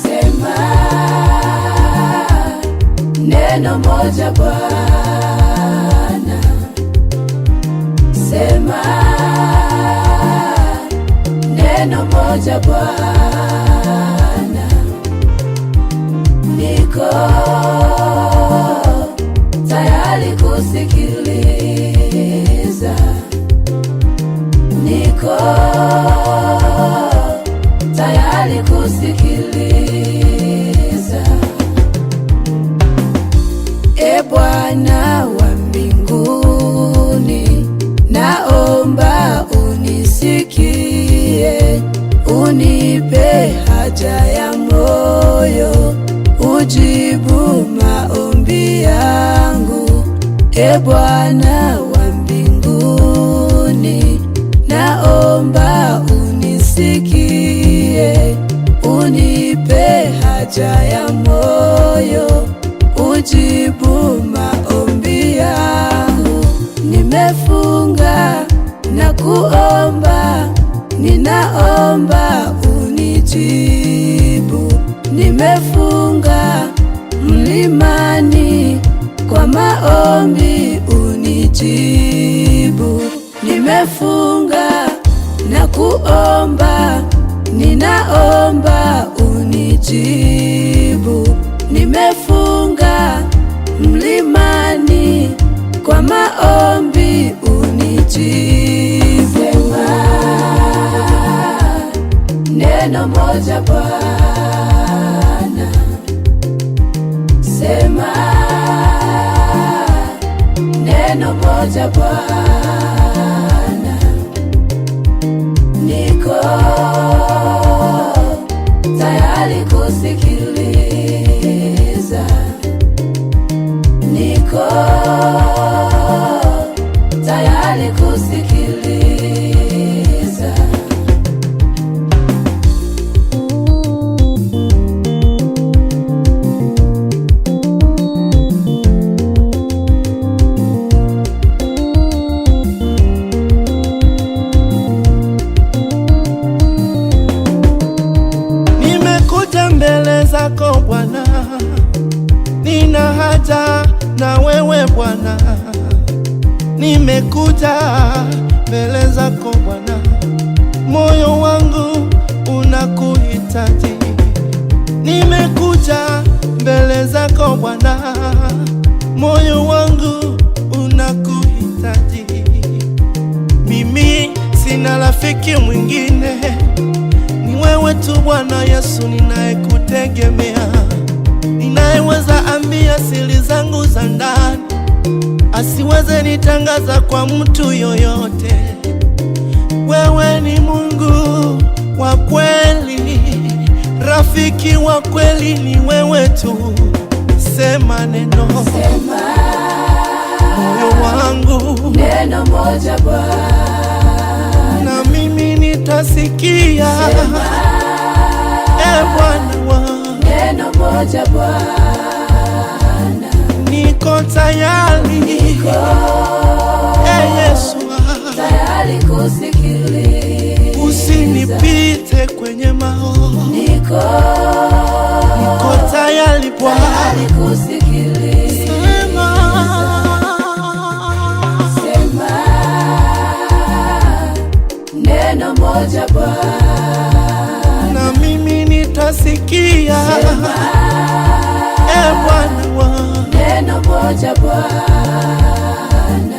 Sema neno moja Bwana, sema neno moja Bwana, niko tayari kusikiliza, niko tayari kusikiliza. E Bwana wa mbinguni, naomba unisikie, unipe haja ya moyo, ujibu maombi yangu. E Bwana wa mbinguni, naomba unisikie, unipe haja ya moyo, ujibu maombi yangu. Nimefunga na kuomba, ninaomba unijibu. Nimefunga mlimani kwa maombi, unijibu. Nimefunga na kuomba, ninaomba unijibu. Nimefunga mlimani kwa maombi, unijibu. Sema neno moja Bwana, sema neno moja Bwana, niko tayari kusikiliza, niko tayari kusikiliza. Nimekuja mbele zako Bwana, nina haja na wewe Bwana. Nimekuja mbele zako Bwana, moyo wangu unakuhitaji. Nimekuja mbele zako Bwana, moyo wangu unakuhitaji. Mimi sina rafiki mwingine, ni wewe tu Bwana Yesu ninayekutegemea, ninayeweza ambia siri zangu za ndani, asiweze nitangaza kwa mtu yoyote. Wewe ni Mungu wa kweli, rafiki wa kweli ni wewe tu. Sema neno, Sema moyo wangu neno moja Bwana, na mimi nitasikia. sema Bwana wangu, neno moja Bwana, niko tayari. Yesu, tayari kusikiliza, usinipite kwenye maono. niko tayari Bwana, tayari kusikiliza. Sema neno moja Bwana, na mimi nitasikia. sema Bwana wangu, neno moja Bwana,